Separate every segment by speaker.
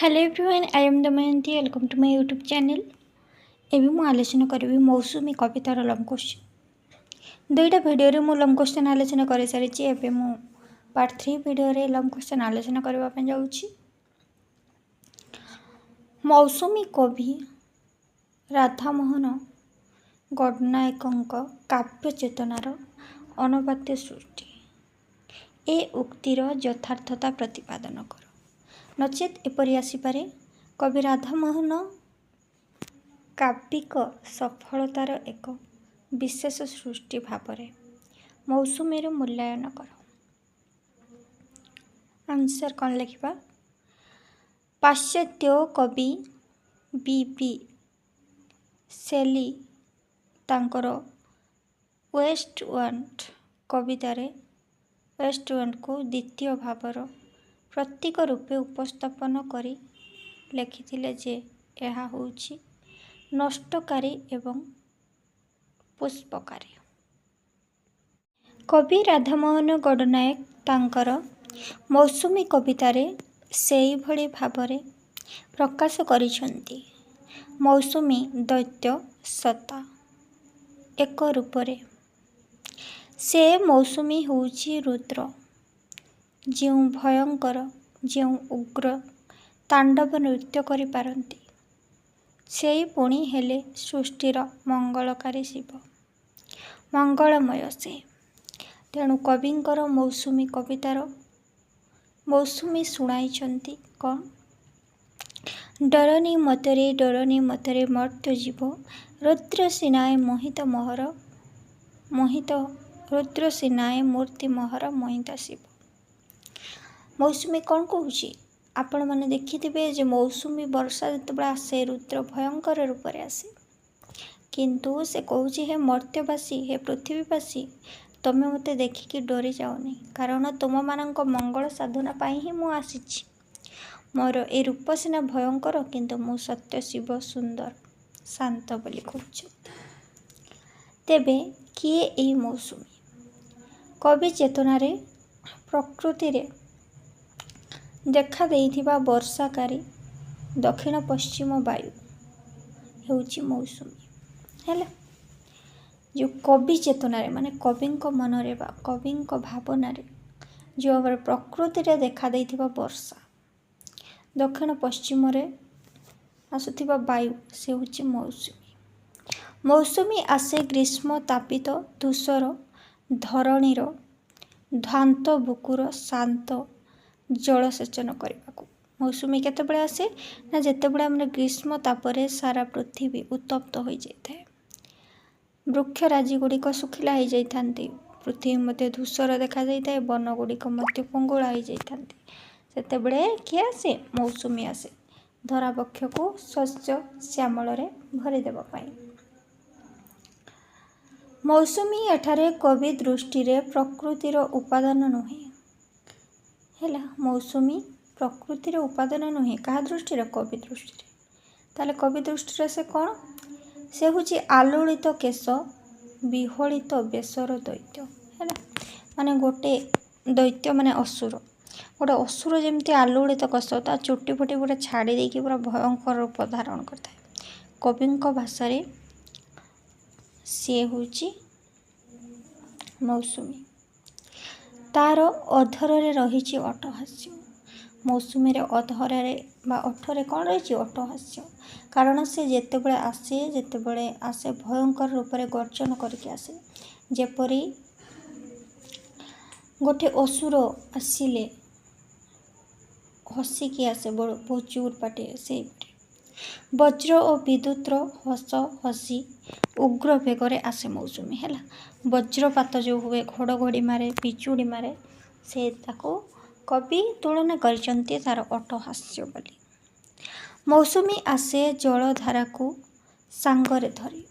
Speaker 1: Hello everyone, I am Damayanti. Welcome to my YouTube channel. ଏବେ ମୁଁ ଆଲୋଚନା କରିବି ମୌସୁମୀ କବିତାର ଲଙ୍ଗ କ୍ୱେଶ୍ଚନ୍। ଦୁଇଟା ଭିଡ଼ିଓରେ ମୁଁ ଲଙ୍ଗ କ୍ୱେଶ୍ଚନ୍ ଆଲୋଚନା କରିସାରିଛି। ଏବେ ମୁଁ ପାର୍ଟ 3 ଭିଡ଼ିଓରେ ଲଙ୍ଗ କ୍ୱେଶ୍ଚନ୍ ଆଲୋଚନା କରିବା ପାଇଁ ଯାଉଛି। ମୌସୁମୀ କବି ରାଧାମୋହନ ଗଡ଼ନାୟକଙ୍କ କାବ୍ୟ ଚେତନାର ଅନବାଦ୍ୟ ସୃଷ୍ଟି। ଏ ଉକ୍ତିର ଯଥାର୍ଥତା ପ୍ରତିପାଦନ କର। ନଚେତ୍ ଏପରି ଆସିପାରେ, କବି ରାଧାମୋହନ କାବ୍ୟିକ ସଫଳତାର ଏକ ବିଶେଷ ସୃଷ୍ଟି ଭାବରେ ମୌସୁମୀର ମୂଲ୍ୟାୟନ କର। ଆନ୍ସର କ'ଣ ଲେଖିବା? ପାଶ୍ଚାତ୍ୟ କବି ବି ଶେଲି ତାଙ୍କର ୱେଷ୍ଟଉଇଣ୍ଡ କବିତାରେ ୱେଷ୍ଟଉଇଣ୍ଡକୁ ଦ୍ୱିତୀୟ ଭାବର ପ୍ରତୀକ ରୂପେ ଉପସ୍ଥାପନ କରି ଲେଖିଥିଲେ ଯେ ଏହା ହେଉଛି ନଷ୍ଟକାରୀ ଏବଂ ପୁଷ୍ପକାରୀ। କବି ରାଧାମୋହନ ଗଡ଼ନାୟକ ତାଙ୍କର ମୌସୁମୀ କବିତାରେ ସେହିଭଳି ଭାବରେ ପ୍ରକାଶ କରିଛନ୍ତି। ମୌସୁମୀ ଦୈତ୍ୟ ସତ୍ତା ଏକ ରୂପରେ। ସେ ମୌସୁମୀ ହେଉଛି ରୁଦ୍ର, ଯେଉଁ ଭୟଙ୍କର, ଯେଉଁ ଉଗ୍ର ତାଣ୍ଡବ ନୃତ୍ୟ କରିପାରନ୍ତି। ସେଇ ପୁଣି ହେଲେ ସୃଷ୍ଟିର ମଙ୍ଗଳକାରୀ ଶିବ, ମଙ୍ଗଳମୟ ସେ। ତେଣୁ କବିଙ୍କର ମୌସୁମୀ କବିତାର ମୌସୁମୀ ଶୁଣାଇଛନ୍ତି କ'ଣ? ଡରନି ମତରେ ମର୍ତ୍ତ୍ୟ ଜୀବ, ରୁଦ୍ର ସେନାଏ ମୋହିତ ରୁଦ୍ର ସେନାଏ ମୂର୍ତ୍ତି ମୋହର ମୋହିତ ଶିବ। ମୌସୁମୀ କ'ଣ କହୁଛି? ଆପଣମାନେ ଦେଖିଥିବେ ଯେ ମୌସୁମୀ ବର୍ଷା ଯେତେବେଳେ ଆସେ ରୁଦ୍ର ଭୟଙ୍କର ରୂପରେ ଆସେ। କିନ୍ତୁ ସେ କହୁଛି, ହେ ମର୍ତ୍ତ୍ୟବାସୀ, ହେ ପୃଥିବୀବାସୀ, ତୁମେ ମୋତେ ଦେଖିକି ଡରି ଯାଅନି, କାରଣ ତୁମମାନଙ୍କ ମଙ୍ଗଳ ସାଧନା ପାଇଁ ହିଁ ମୁଁ ଆସିଛି। ମୋର ଏ ରୂପ ସିନା ଭୟଙ୍କର, କିନ୍ତୁ ମୁଁ ସତ୍ୟ ଶିବ, ସୁନ୍ଦର, ଶାନ୍ତ ବୋଲି କହୁଛନ୍ତି। ତେବେ କିଏ ଏହି ମୌସୁମୀ? କବି ଚେତନାରେ ପ୍ରକୃତିରେ ଦେଖା ଦେଇଥିବା ବର୍ଷାକାରୀ ଦକ୍ଷିଣ ପଶ୍ଚିମ ବାୟୁ ହେଉଛି ମୌସୁମୀ। ହେଲା, ଯେଉଁ କବି ଚେତନାରେ ମାନେ କବିଙ୍କ ମନରେ ବା କବିଙ୍କ ଭାବନାରେ ଯେଉଁ ଭାବରେ ପ୍ରକୃତିରେ ଦେଖା ଦେଇଥିବା ବର୍ଷା, ଦକ୍ଷିଣ ପଶ୍ଚିମରେ ଆସୁଥିବା ବାୟୁ, ସେ ହେଉଛି ମୌସୁମୀ। ମୌସୁମୀ ଆସେ ଗ୍ରୀଷ୍ମ ତାପିତ ଧୂସର ଧରଣୀର ଧ୍ୱାନ୍ତ ବୁକୁର ଶାନ୍ତ ଜଳସେଚନ କରିବାକୁ। ମୌସୁମୀ କେତେବେଳେ ଆସେ ନା ଯେତେବେଳେ ଆମର ଗ୍ରୀଷ୍ମ ତାପରେ ସାରା ପୃଥିବୀ ଉତ୍ତପ୍ତ ହୋଇଯାଇଥାଏ, ବୃକ୍ଷରାଜି ଗୁଡ଼ିକ ଶୁଖିଲା ହୋଇଯାଇଥାନ୍ତି, ପୃଥିବୀ ମଧ୍ୟ ଧୂସର ଦେଖାଯାଇଥାଏ, ବନ ଗୁଡ଼ିକ ମଧ୍ୟ ପଙ୍ଗୁଳା ହୋଇଯାଇଥାନ୍ତି। ସେତେବେଳେ କିଏ ଆସେ? ମୌସୁମୀ ଆସେ ଧରା ବକ୍ଷକୁ ଶସ୍ୟ ଶ୍ୟାମଳରେ ଭରିଦେବା ପାଇଁ। ମୌସୁମୀ ଏଠାରେ କବି ଦୃଷ୍ଟିରେ ପ୍ରକୃତିର ଉପାଦାନ ନୁହେଁ। ହେଲା, ମୌସୁମୀ ପ୍ରକୃତିର ଉପାଦାନ ନୁହେଁ। କାହା ଦୃଷ୍ଟିରେ? କବି ଦୃଷ୍ଟିରେ। ତାହେଲେ କବି ଦୃଷ୍ଟିରେ ସେ କ'ଣ? ସେ ହେଉଛି ଆଲୋଳିତ କେଶ ବିହଳିତ ବେଶର ଦୈତ୍ୟ। ହେଲା, ମାନେ ଗୋଟେ ଦୈତ୍ୟ ମାନେ ଅସୁର। ଗୋଟେ ଅସୁର ଯେମିତି ଆଲୋଳିତ କେଶ, ତା ଚୁଟି ଫୁଟି ଗୋଟେ ଛାଡ଼ି ଦେଇକି ପୁରା ଭୟଙ୍କର ରୂପ ଧାରଣ କରିଥାଏ। କବିଙ୍କ ଭାଷାରେ ସିଏ ହେଉଛି ମୌସୁମୀ। ତାର ଅଧରରେ ରହିଛି ଅଟ୍ଟହାସ୍ୟ। ମୌସୁମୀରେ ଅଧରରେ ବା ଓଠରେ କ'ଣ ରହିଛି? ଅଟ୍ଟହାସ୍ୟ। କାରଣ ସେ ଯେତେବେଳେ ଆସେ ଭୟଙ୍କର ରୂପରେ ଗର୍ଜନ କରିକି ଆସେ। ଯେପରି ଗୋଟେ ଅସୁର ଆସିଲେ ହସିକି ଆସେ ବହୁତ ଜୋର ପାଟିରେ, ସେଇପରି ବଜ୍ର ଓ ବିଦ୍ୟୁତ୍ର ହସି ଉଗ୍ର ବେଗରେ ଆସେ ମୌସୁମୀ। ହେଲା, ବଜ୍ରପାତ ଯେଉଁ ହୁଏ, ଘଡ଼ଘଡ଼ି ମାରେ, ବିଜୁଳି ମାରେ, ସେ ତାକୁ କବି ତୁଳନା କରିଛନ୍ତି ତାର ଅଟ୍ଟହାସ୍ୟ ବୋଲି। ମୌସୁମୀ ଆସେ ଜଳଧାରାକୁ ସାଙ୍ଗରେ ଧରି।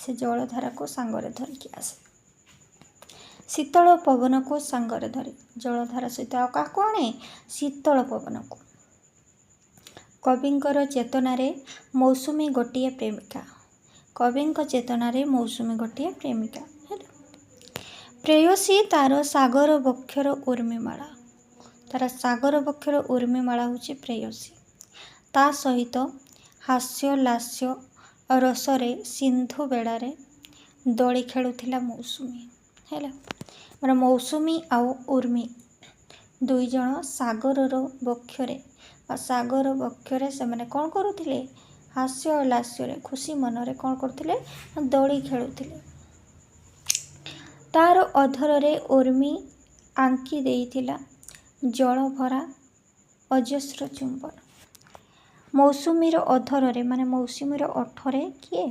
Speaker 1: ସେ ଜଳଧାରାକୁ ସାଙ୍ଗରେ ଧରିକି ଆସେ। ଶୀତଳ ପବନକୁ ସାଙ୍ଗରେ ଧରି। ଜଳଧାରା ସହିତ ଆଉ କାହାକୁ ଆଣେ? ଶୀତଳ ପବନକୁ। କବିଙ୍କର ଚେତନାରେ ମୌସୁମୀ ଗୋଟିଏ ପ୍ରେମିକା। କବିଙ୍କ ଚେତନାରେ ମୌସୁମୀ ଗୋଟିଏ ପ୍ରେମିକା। ହେଲା, ପ୍ରେୟସୀ ତାର ସାଗର ବକ୍ଷର ଉର୍ମିମାଳା। ତାର ସାଗର ବକ୍ଷର ଉର୍ମିମାଳା ହେଉଛି ପ୍ରେୟସୀ। ତା ସହିତ ହାସ୍ୟ ଲାସ୍ୟ ରସରେ ସିନ୍ଧୁ ବେଳାରେ ଦୋଳି ଖେଳୁଥିଲା ମୌସୁମୀ। ହେଲା, ମାନେ ମୌସୁମୀ ଆଉ ଉର୍ମି ଦୁଇଜଣ ସାଗରର ବକ୍ଷରେ ବା ସାଗର ବକ୍ଷରେ ସେମାନେ କ'ଣ କରୁଥିଲେ? ହାସ୍ୟ ଲାସ୍ୟରେ ଖୁସି ମନରେ କ'ଣ କରୁଥିଲେ? ଦୋଳି ଖେଳୁଥିଲେ। ତାର ଅଧରରେ ଉର୍ମି ଆଙ୍କି ଦେଇଥିଲା ଜଳଭରା ଅଜସ୍ର ଚୁମ୍ବନ। ମୌସୁମୀର ଅଧରରେ ମାନେ ମୌସୁମୀର ଓଠରେ କିଏ?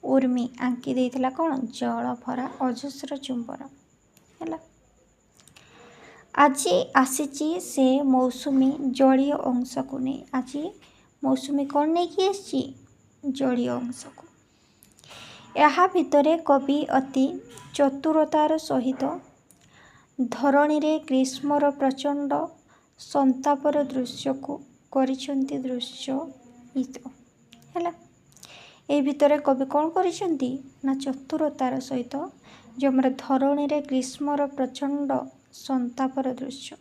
Speaker 1: ଉର୍ମି ଆଙ୍କି ଦେଇଥିଲା କ'ଣ? ଜଳଭରା ଅଜସ୍ର ଚୁମ୍ବନ। ହେଲା, ଆଜି ଆସିଛି ସେ ମୌସୁମୀ ଜଳୀୟ ଅଂଶକୁ ନେଇ। ଆଜି ମୌସୁମୀ କ'ଣ ନେଇକି ଆସିଛି? ଜଳୀୟ ଅଂଶକୁ। ଏହା ଭିତରେ କବି ଅତି ଚତୁରତାର ସହିତ ଧରଣୀରେ ଗ୍ରୀଷ୍ମର ପ୍ରଚଣ୍ଡ ସନ୍ତାପର ଦୃଶ୍ୟକୁ କରିଛନ୍ତି ଦୃଶ୍ୟୟିତ। ହେଲା, ଏହି ଭିତରେ କବି କ'ଣ କରିଛନ୍ତି? ନା ଚତୁରତାର ସହିତ ଯେଉଁ ଆମର ଧରଣୀରେ ଗ୍ରୀଷ୍ମର ପ୍ରଚଣ୍ଡ ସନ୍ତାପର ଦୃଶ୍ୟ,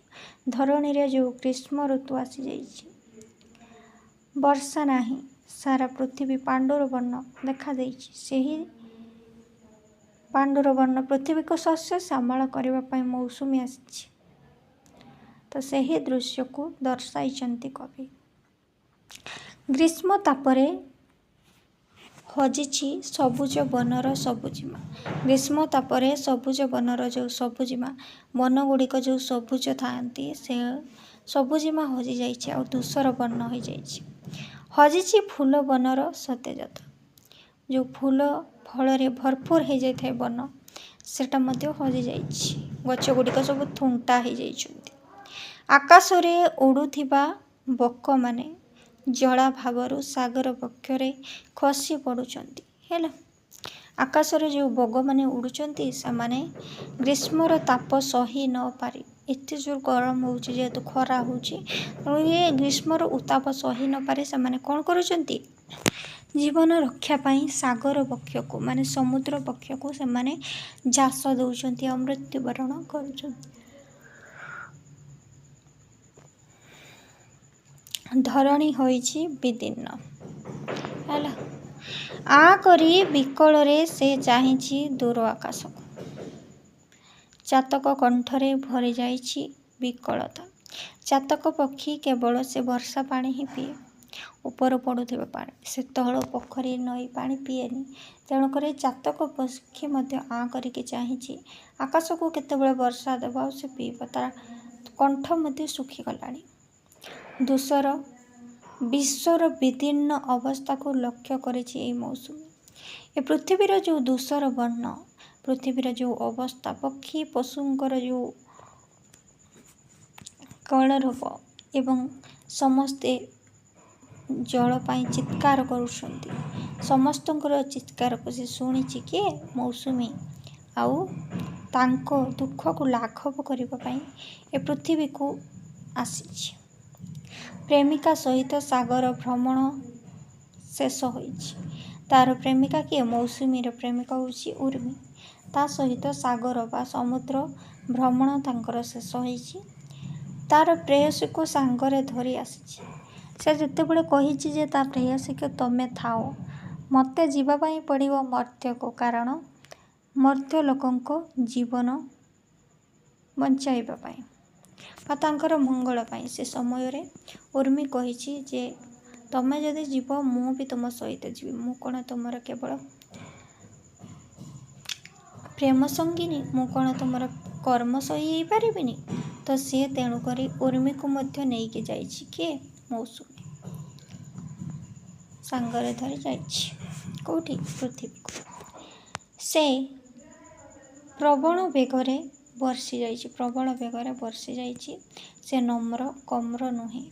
Speaker 1: ଧରଣୀରେ ଯେଉଁ ଗ୍ରୀଷ୍ମ ଋତୁ ଆସିଯାଇଛି, ବର୍ଷା ନାହିଁ, ସାରା ପୃଥିବୀ ପାଣ୍ଡୁର ବର୍ଣ୍ଣ ଦେଖାଦେଇଛି। ସେହି ପାଣ୍ଡୁର ବର୍ଣ୍ଣ ପୃଥିବୀକୁ ଶସ୍ୟ ଶ୍ୟାମଳ କରିବା ପାଇଁ ମୌସୁମୀ ଆସିଛି। ତ ସେହି ଦୃଶ୍ୟକୁ ଦର୍ଶାଇଛନ୍ତି କବି। ଗ୍ରୀଷ୍ମ ତାପରେ ହଜିଛି ସବୁଜ ବନର ସବୁଜିମା। ଗ୍ରୀଷ୍ମ ତାପରେ ସବୁଜ ବନର ଯେଉଁ ସବୁଜିମା, ବନଗୁଡ଼ିକ ଯେଉଁ ସବୁଜ ଥାଆନ୍ତି, ସେ ସବୁଜିମା ହଜିଯାଇଛି ଆଉ ଧୂସର ବର୍ଣ୍ଣ ହୋଇଯାଇଛି। ହଜିଛି ଫୁଲ ବନର ସତେଜତା। ଯେଉଁ ଫୁଲ ଫଳରେ ଭରପୁର ହୋଇଯାଇଥାଏ ବନ, ସେଟା ମଧ୍ୟ ହଜିଯାଇଛି। ଗଛ ଗୁଡ଼ିକ ସବୁ ଥୁଣ୍ଟା ହୋଇଯାଇଛନ୍ତି। ଆକାଶରେ ଉଡ଼ୁଥିବା ବକମାନେ ଜଳାଭାବରୁ ସାଗର ବକ୍ଷରେ ଖସି ପଡ଼ୁଛନ୍ତି। ହେଲା, ଆକାଶରେ ଯେଉଁ ବଗମାନେ ଉଡ଼ୁଛନ୍ତି, ସେମାନେ ଗ୍ରୀଷ୍ମର ତାପ ସହି ନ ପାରି, ଏତେ ଜୋର ଗରମ ହେଉଛି, ଯେହେତୁ ଖରା ହେଉଛି, ତେଣୁ ଏ ଗ୍ରୀଷ୍ମର ଉତ୍ତାପ ସହି ନ ପାରି ସେମାନେ କ'ଣ କରୁଛନ୍ତି? ଜୀବନ ରକ୍ଷା ପାଇଁ ସାଗର ବକ୍ଷକୁ ମାନେ ସମୁଦ୍ର ବକ୍ଷକୁ ସେମାନେ ଝାସ ଦେଉଛନ୍ତି ଆଉ ମୃତ୍ୟୁବରଣ କରୁଛନ୍ତି। ଧରଣୀ ହୋଇଛି ବିଦୀର୍ଣ୍ଣ। ହେଲା, ଆ କରି ବିକଳରେ ସେ ଚାହିଁଛି ଦୂର ଆକାଶକୁ। ଚାତକ କଣ୍ଠରେ ଭରି ଯାଇଛି ବିକଳତା। ଚାତକ ପକ୍ଷୀ କେବଳ ସେ ବର୍ଷା ପାଣି ହିଁ ପିଏ। ଉପରୁ ପଡ଼ୁଥିବା ପାଣି, ସେ ତଳ ପୋଖରୀ ନଈ ପାଣି ପିଏନି। ତେଣୁକରି ଚାତକ ପକ୍ଷୀ ମଧ୍ୟ ଆଁ କରିକି ଚାହିଁଛି ଆକାଶକୁ କେତେବେଳେ ବର୍ଷା ଦେବ ଆଉ ସେ ପିଇବ। ତାର କଣ୍ଠ ମଧ୍ୟ ଶୁଖିଗଲାଣି। ଧୂସର ବିଶ୍ୱର ବିଦୀର୍ଣ୍ଣ ଅବସ୍ଥାକୁ ଲକ୍ଷ୍ୟ କରିଛି ଏହି ମୌସୁମୀ। ଏ ପୃଥିବୀର ଯେଉଁ ଧୂସର ବର୍ଣ୍ଣ, ପୃଥିବୀର ଯେଉଁ ଅବସ୍ଥା, ପକ୍ଷୀ ପଶୁଙ୍କର ଯେଉଁ କଳରବ ଏବଂ ସମସ୍ତେ ଜଳ ପାଇଁ ଚିତ୍କାର କରୁଛନ୍ତି, ସମସ୍ତଙ୍କର ଚିତ୍କାରକୁ ସେ ଶୁଣିଛି କିଏ? ମୌସୁମୀ। ଆଉ ତାଙ୍କ ଦୁଃଖକୁ ଲାଘବ କରିବା ପାଇଁ ଏ ପୃଥିବୀକୁ ଆସିଛି। ପ୍ରେମିକା ସହିତ ସାଗର ଭ୍ରମଣ ଶେଷ ହୋଇଛି। ତାର ପ୍ରେମିକା କିଏ? ମୌସୁମୀର ପ୍ରେମିକା ହେଉଛି ଉର୍ମି। ତା ସହିତ ସାଗର ବା ସମୁଦ୍ର ଭ୍ରମଣ ତାଙ୍କର ଶେଷ ହୋଇଛି। ତାର ପ୍ରେୟସୀକୁ ସାଙ୍ଗରେ ଧରି ଆସିଛି। ସେ ଯେତେବେଳେ କହିଛି ଯେ ତା ପ୍ରେୟସୀକୁ ତମେ ଥାଅ, ମୋତେ ଯିବା ପାଇଁ ପଡ଼ିବ ମର୍ତ୍ତ୍ୟକୁ, କାରଣ ମର୍ତ୍ତ୍ୟ ଲୋକଙ୍କ ଜୀବନ ବଞ୍ଚାଇବା ପାଇଁ ବା ତାଙ୍କର ମଙ୍ଗଳ ପାଇଁ, ସେ ସମୟରେ ଉର୍ମି କହିଛି ଯେ ତମେ ଯଦି ଯିବ, ମୁଁ ବି ତୁମ ସହିତ ଯିବି। ମୁଁ କ'ଣ ତୁମର କେବଳ ପ୍ରେମ ସଙ୍ଗିନୀ? ମୁଁ କ'ଣ ତୁମର କର୍ମ ସହି ହେଇପାରିବିନି? ତ ସିଏ ତେଣୁକରି ଉର୍ମିକୁ ମଧ୍ୟ ନେଇକି ଯାଇଛି। କିଏ? ମୌସୁମୀ ସାଙ୍ଗରେ ଧରି ଯାଇଛି। କେଉଁଠି? ପୃଥିବୀକୁ। ସେ ପ୍ରବଳ ବେଗରେ ବର୍ଷି ଯାଇଛି। ପ୍ରବଳ ବେଗରେ ବର୍ଷି ଯାଇଛି। ସେ ନମ୍ର କମ୍ର ନୁହେଁ,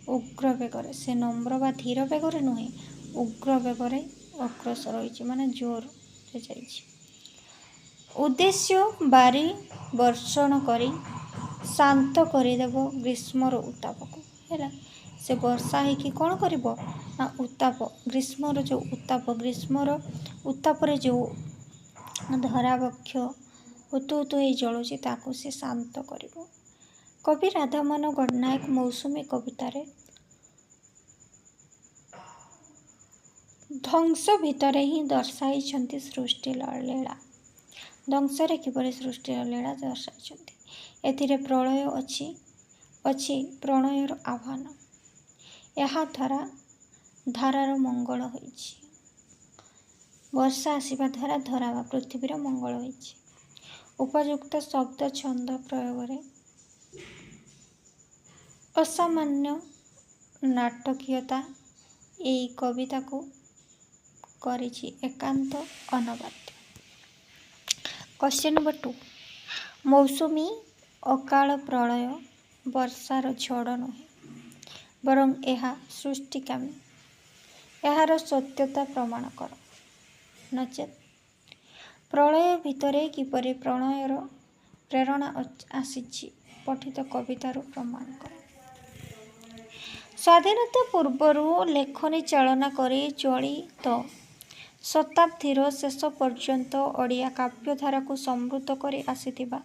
Speaker 1: ଉଗ୍ର ବେଗରେ। ସେ ନମ୍ର ବା ଧୀର ବେଗରେ ନୁହେଁ, ଉଗ୍ର ବେଗରେ ଅଗ୍ରସର ହୋଇଛି, ମାନେ ଜୋରରେ ଯାଇଛି। ଉଦ୍ଦେଶ୍ୟ ବାରି ବର୍ଷଣ କରି ଶାନ୍ତ କରିଦେବ ଗ୍ରୀଷ୍ମର ଉତ୍ତାପକୁ। ହେଲା, ସେ ବର୍ଷା ହେଇକି କ'ଣ କରିବ? ନା ଉତ୍ତାପ, ଗ୍ରୀଷ୍ମର ଯେଉଁ ଉତ୍ତାପ, ଗ୍ରୀଷ୍ମର ଉତ୍ତାପରେ ଯେଉଁ ଧରାବକ୍ଷ ହୁତୁ ହୁତୁ ହେଇ ଜଳୁଛି, ତାକୁ ସେ ଶାନ୍ତ କରିବ। କବି ରାଧାମୋହନ ଗଡ଼ନାୟକ ମୌସୁମୀ କବିତାରେ ଧ୍ୱଂସ ଭିତରେ ହିଁ ଦର୍ଶାଇଛନ୍ତି ସୃଷ୍ଟିର ଲୀଳା। ଧ୍ୱଂସରେ କିପରି ସୃଷ୍ଟିର ଲୀଳା ଦର୍ଶାଇଛନ୍ତି। ଏଥିରେ ପ୍ରଳୟ ଅଛି ପ୍ରଣୟର ଆହ୍ୱାନ। ଏହା ଦ୍ୱାରା ଧାରାର ମଙ୍ଗଳ ହୋଇଛି। ବର୍ଷା ଆସିବା ଦ୍ୱାରା ଧରା ବା ପୃଥିବୀର ମଙ୍ଗଳ ହୋଇଛି। ଉପଯୁକ୍ତ ଶବ୍ଦ ଛନ୍ଦ ପ୍ରୟୋଗରେ ଅସାମାନ୍ୟ ନାଟକୀୟତା ଏହି କବିତାକୁ କରିଛି ଏକାନ୍ତ ଅନବାଦ୍ୟ। Question number 2। ମୌସୁମୀ ଅକାଳ ପ୍ରଳୟ ବର୍ଷାର ଝଡ଼ ନୁହେଁ, ବରଂ ଏହା ସୃଷ୍ଟିକାମୀ। ଏହାର ସତ୍ୟତା ପ୍ରମାଣ କର। ନଚେତ୍ ପ୍ରଳୟ ଭିତରେ କିପରି ପ୍ରଣୟର ପ୍ରେରଣା ଆସିଛି ପଠିତ କବିତାରୁ ପ୍ରମାଣ କର। ସ୍ୱାଧୀନତା ପୂର୍ବରୁ ଲେଖନୀ ଚାଳନା କରି ଚଳିତ ଶତାବ୍ଦୀର ଶେଷ ପର୍ଯ୍ୟନ୍ତ ଓଡ଼ିଆ କାବ୍ୟଧାରାକୁ ସମୃଦ୍ଧ କରି ଆସିଥିବା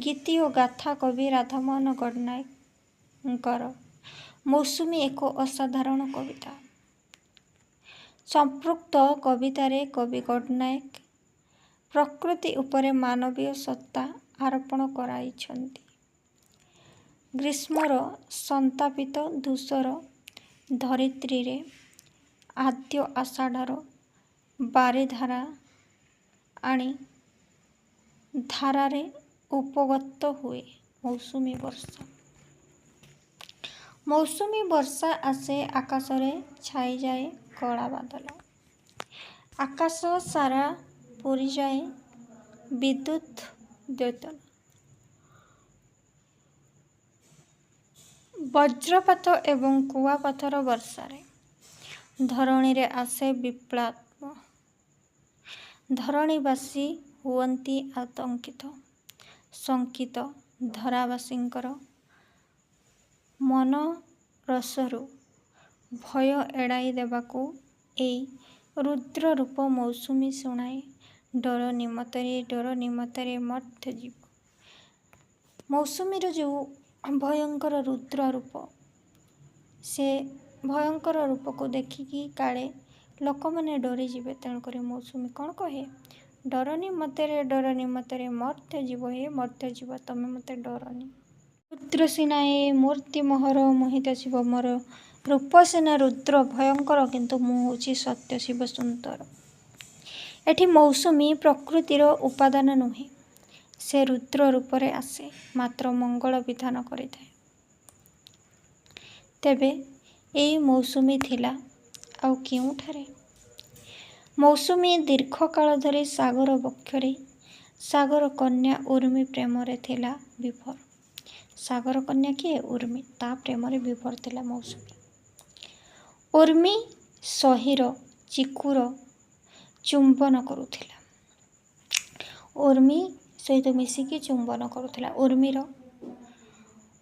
Speaker 1: ଗୀତି ଓ ଗାଥା କବି ରାଧାମୋହନ ଗଡ଼ନାୟକଙ୍କର ମୌସୁମୀ ଏକ ଅସାଧାରଣ କବିତା। ସମ୍ପୃକ୍ତ କବିତାରେ କବି ଗଡ଼ନାୟକ ପ୍ରକୃତି ଉପରେ ମାନବୀୟ ସତ୍ତା ଆରୋପଣ କରାଇଛନ୍ତି। ଗ୍ରୀଷ୍ମର ସନ୍ତାପିତ ଧୂସର ଧରିତ୍ରୀରେ ଆଦ୍ୟ ଆଷାଢ଼ର ବାରିଧାରା ଆଣି ଧାରାରେ ଉପଗତ ହୁଏ ମୌସୁମୀ ବର୍ଷା। ମୌସୁମୀ ବର୍ଷା ଆସେ ଆକାଶରେ ଛାଇଯାଏ କଳା ବାଦଲ। ଆକାଶ ସାରା ପୂରିଯାଏ ବିଦ୍ୟୁତ୍ ଦ୍ୟୋତନ। ବଜ୍ରପାତ ଏବଂ କୁଆପଥର ବର୍ଷାରେ ଧରଣୀରେ ଆସେ ବିପ୍ଳବ। ଧରଣୀବାସୀ ହୁଅନ୍ତି ଆତଙ୍କିତ ଶଙ୍କିତ। ଧରାବାସୀଙ୍କର ମନରସରୁ ଭୟ ଏଡ଼ାଇ ଦେବାକୁ ଏଇ ରୁଦ୍ର ରୂପ ମୌସୁମୀ ଶୁଣାଏ ଡର ନିମତରେ ମର୍ତ୍ତ୍ୟଜୀବ। ମୌସୁମୀର ଯେଉଁ ଭୟଙ୍କର ରୁଦ୍ର ରୂପ, ସେ ଭୟଙ୍କର ରୂପକୁ ଦେଖିକି କାଳେ ଲୋକମାନେ ଡରିଯିବେ। ତେଣୁକରି ମୌସୁମୀ କ'ଣ କହେ? ଡରନି ମତରେ ମର୍ତ୍ତ୍ୟଜୀବ, ହେ ମର୍ତ୍ତ୍ୟଜୀବ ତମେ ମୋତେ ଡରନି। ରୁଦ୍ର ସିନାଏ ମୂର୍ତ୍ତି ମୋହର ମୋହିତ ଶିବ ମୋର। ରୂପ ସିନା ରୁଦ୍ର ଭୟଙ୍କର, କିନ୍ତୁ ମୁଁ ହେଉଛି ସତ୍ୟ ଶିବ ସୁନ୍ଦର। ଏଠି ମୌସୁମୀ ପ୍ରକୃତିର ଉପାଦାନ ନୁହେଁ, ସେ ରୁଦ୍ର ରୂପରେ ଆସେ, ମାତ୍ର ମଙ୍ଗଳ ବିଧାନ କରିଥାଏ। ତେବେ ଏଇ ମୌସୁମୀ ଥିଲା ଆଉ କେଉଁଠାରେ? ମୌସୁମୀ ଦୀର୍ଘକାଳ ଧରି ସାଗର ବକ୍ଷରେ ସାଗର କନ୍ୟା ଉର୍ମୀ ପ୍ରେମରେ ଥିଲା ବିଭୋର। ସାଗର କନ୍ୟା କିଏ? ଉର୍ମୀ। ତା ପ୍ରେମରେ ବିଭୋର ଥିଲା ମୌସୁମୀ। ଉର୍ମୀ ସହୀର ଚିକୁର ଚୁମ୍ବନ କରୁଥିଲା। ଉର୍ମୀ ସହିତ ମିଶିକି ଚୁମ୍ବନ କରୁଥିଲା। ଉର୍ମୀର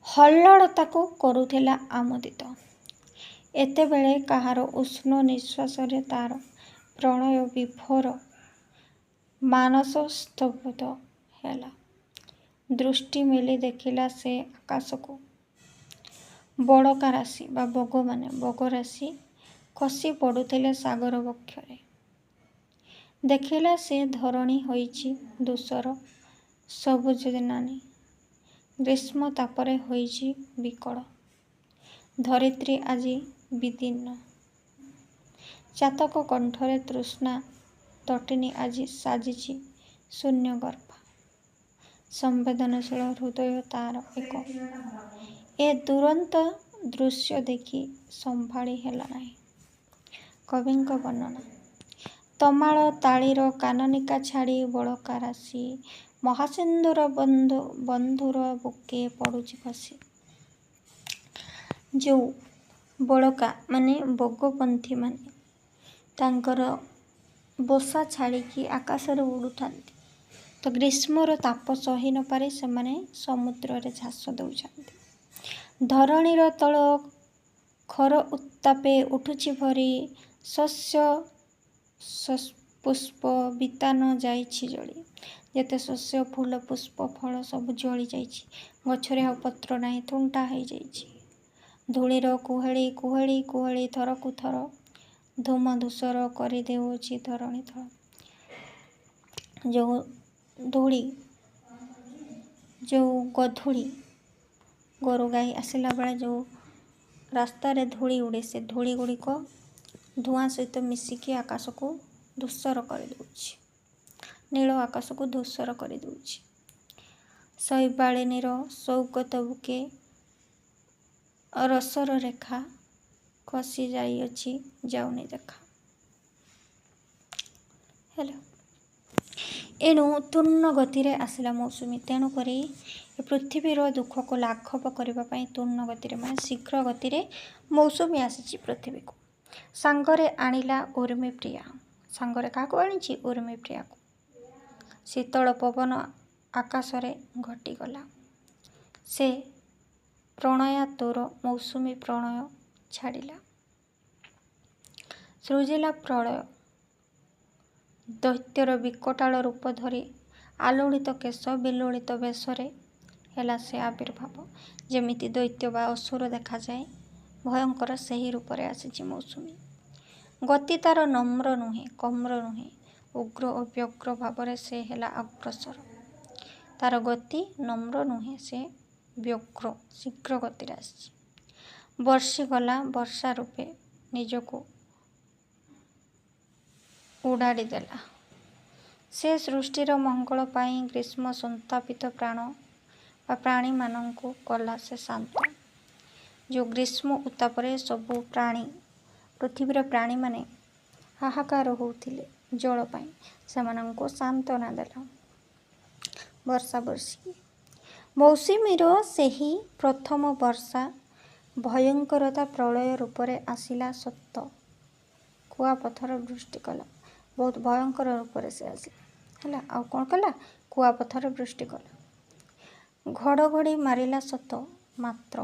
Speaker 1: ହଲ୍ଲଳତାକୁ କରୁଥିଲା ଆମୋଦିତ। ଏତେବେଳେ କାହାର ଉଷ୍ଣ ନିଃଶ୍ୱାସରେ ତାର ପ୍ରଣୟ ବିଭୋର ମାନସ ସ୍ତବ୍ଧ ହେଲା। ଦୃଷ୍ଟି ମେଲି ଦେଖିଲା ସେ ଆକାଶକୁ। ବଳକା ରାଶି ବା ବଗରାଶି ଖସି ପଡ଼ୁଥିଲେ ସାଗର ବକ୍ଷରେ। ଦେଖିଲା ସେ ଧରଣୀ ହୋଇଛି ଧୂସର ସବୁଜନାନୀ। ଗ୍ରୀଷ୍ମ ତାପରେ ହୋଇଛି ବିକଳ। ଧରିତ୍ରୀ ଆଜି ବିଦୀର୍ଣ୍ଣ। ଚାତକ କଣ୍ଠରେ ତୃଷ୍ଣା ତଟିନୀ ଆଜି ସାଜିଛି ଶୂନ୍ୟଗର୍ଭା। ସମ୍ବେଦନଶୀଳ ହୃଦୟ ତାର ଏକ। ଏ ଦୁରନ୍ତ ଦୃଶ୍ୟ ଦେଖି ସମ୍ଭାଳି ହେଲା ନାହିଁ। କବିଙ୍କ ବର୍ଣ୍ଣନା। ତମାଳ ତାଳିର କାନନିକା ଛାଡ଼ି ବଳକା ରାଶି ମହାସିନ୍ଧୁର ବନ୍ଧୁର ବୁକେ ପଡ଼ୁଛି ଖସି। ଯେଉଁ ବଳକା ବଗପନ୍ଥୀମାନେ ତାଙ୍କର ବସା ଛାଡ଼ିକି ଆକାଶରେ ଉଡ଼ୁଥାନ୍ତି, ତ ଗ୍ରୀଷ୍ମର ତାପ ସହି ନ ପାରି ସେମାନେ ସମୁଦ୍ରରେ ଝାସ ଦେଉଛନ୍ତି। ଧରଣୀର ତଳ ଖର ଉତ୍ତାପେ ଉଠୁଛି ଭରି। ଶସ୍ୟ ପୁଷ୍ପ ବିତାନ ଯାଇଛି ଜଳି। ଯେତେ ଶସ୍ୟ ଫୁଲ ପୁଷ୍ପ ଫଳ ସବୁ ଜଳି ଯାଇଛି। ଗଛରେ ଆଉ ପତ୍ର ନାହିଁ, ଥୁଣ୍ଟା ହୋଇଯାଇଛି। ଧୂଳିର କୁହେଳି କୁହେଳି କୁହେଳି ଥରକୁ ଥର ଧୂମ ଧୂସର କରିଦେଉଅଛି ଧରଣୀ ତଳ। ଯେଉଁ ଧୂଳି, ଯେଉଁ ଗଧୂଳି, ଗୋରୁ ଗାଈ ଆସିଲା ବେଳେ ଯେଉଁ ରାସ୍ତାରେ ଧୂଳି ଉଡ଼େ, ସେ ଧୂଳି ଗୁଡ଼ିକ ଧୂଆଁ ସହିତ ମିଶିକି ଆକାଶକୁ ଧୂସର କରିଦେଉଛି, ନୀଳ ଆକାଶକୁ ଧୂସର କରିଦେଉଛି। ଶୈବାଳିନୀର ସୌଗତ ବୁକେ ରସର ରେଖା ଖସି ଯାଇଅଛି, ଯାଉନି ଦେଖା। ହେଲା, ଏଣୁ ତୂର୍ଣ୍ଣ ଗତିରେ ଆସିଲା ମୌସୁମୀ। ତେଣୁକରି ଏ ପୃଥିବୀର ଦୁଃଖକୁ ଲାଘବ କରିବା ପାଇଁ ତୂର୍ଣ୍ଣ ଗତିରେ ମାନେ ଶୀଘ୍ର ଗତିରେ ମୌସୁମୀ ଆସିଛି ପୃଥିବୀକୁ। ସାଙ୍ଗରେ ଆଣିଲା ଉର୍ମିପ୍ରିୟା। ସାଙ୍ଗରେ କାହାକୁ ଆଣିଛି? ଉର୍ମିପ୍ରିୟାକୁ। ଶୀତଳ ପବନ ଆକାଶରେ ଘଟିଗଲା। ସେ ପ୍ରଣୟାତୁର ମୌସୁମୀ ପ୍ରଣୟ ଛାଡ଼ିଲା। ସୃଜିଲା ପ୍ରଳୟ। ଦୈତ୍ୟର ବିକଟାଳ ରୂପ ଧରି ଆଲୋଳିତ କେଶ ବିଲୋଳିତ ବେଶରେ ହେଲା ସେ ଆବିର୍ଭାବ। ଯେମିତି ଦୈତ୍ୟ ବା ଅସୁର ଦେଖାଯାଏ ଭୟଙ୍କର, ସେହି ରୂପରେ ଆସିଛି ମୌସୁମୀ। ଗତି ତାର ନମ୍ର ନୁହେଁ, କମ୍ର ନୁହେଁ, ଉଗ୍ର ଓ ବ୍ୟଗ୍ର ଭାବରେ ସେ ହେଲା ଅଗ୍ରସର। ତାର ଗତି ନମ୍ର ନୁହେଁ, ସେ ବ୍ୟଗ୍ର, ଶୀଘ୍ର ଗତିରେ ଆସିଛି। ବର୍ଷିଗଲା ବର୍ଷା ରୂପେ ନିଜକୁ ଉଡ଼ାଡ଼ି ଦେଲା। ସେ ସୃଷ୍ଟିର ମଙ୍ଗଳ ପାଇଁ ଗ୍ରୀଷ୍ମ ସନ୍ତାପିତ ପ୍ରାଣ ବା ପ୍ରାଣୀମାନଙ୍କୁ କଲା ସେ ଶାନ୍ତ। ଯେଉଁ ଗ୍ରୀଷ୍ମ ଉତ୍ତାପରେ ସବୁ ପ୍ରାଣୀ, ପୃଥିବୀର ପ୍ରାଣୀମାନେ ହାହାକାର ହେଉଥିଲେ ଜଳ ପାଇଁ, ସେମାନଙ୍କୁ ସାନ୍ତ୍ୱନା ଦେଲା ବର୍ଷା ବର୍ଷିକି। ମୌସୁମୀର ସେହି ପ୍ରଥମ ବର୍ଷା ଭୟଙ୍କରତା ପ୍ରଳୟ ରୂପରେ ଆସିଲା ସତ, କୁଆପଥର ବୃଷ୍ଟି କଲା। ବହୁତ ଭୟଙ୍କର ରୂପରେ ସେ ଆସିଲା। ହେଲା, ଆଉ କ'ଣ କଲା? କୁଆପଥର ବୃଷ୍ଟି କଲା। ଘଡ଼ଘଡ଼ି ମାରିଲା ସତ, ମାତ୍ର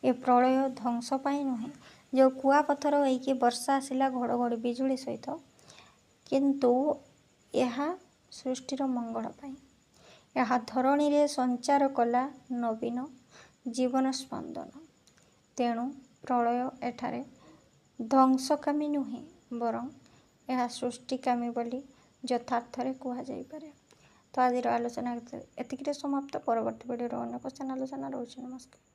Speaker 1: ଏ ପ୍ରଳୟ ଧ୍ୱଂସ ପାଇଁ ନୁହେଁ। ଯେଉଁ କୁଆପଥର ହେଇକି ବର୍ଷା ଆସିଲା ଘଡ଼ଘଡ଼ି ବିଜୁଳି ସହିତ, କିନ୍ତୁ ଏହା ସୃଷ୍ଟିର ମଙ୍ଗଳ ପାଇଁ। ଏହା ଧରଣୀରେ ସଞ୍ଚାର କଲା ନବୀନ ଜୀବନ ସ୍ପନ୍ଦନ। ତେଣୁ ପ୍ରଳୟ ଏଠାରେ ଧ୍ୱଂସକାମୀ ନୁହେଁ, ବରଂ ଏହା ସୃଷ୍ଟିକାମୀ ବୋଲି ଯଥାର୍ଥରେ କୁହାଯାଇପାରେ। ତ ଆଜିର ଆଲୋଚନା ଏତିକିରେ ସମାପ୍ତ। ପରବର୍ତ୍ତୀ ଭିଡ଼ିଓର ଅନ୍ୟ କ୍ୱେଶ୍ଚନ୍ ଆଲୋଚନା ରହୁଛି। ନମସ୍କାର।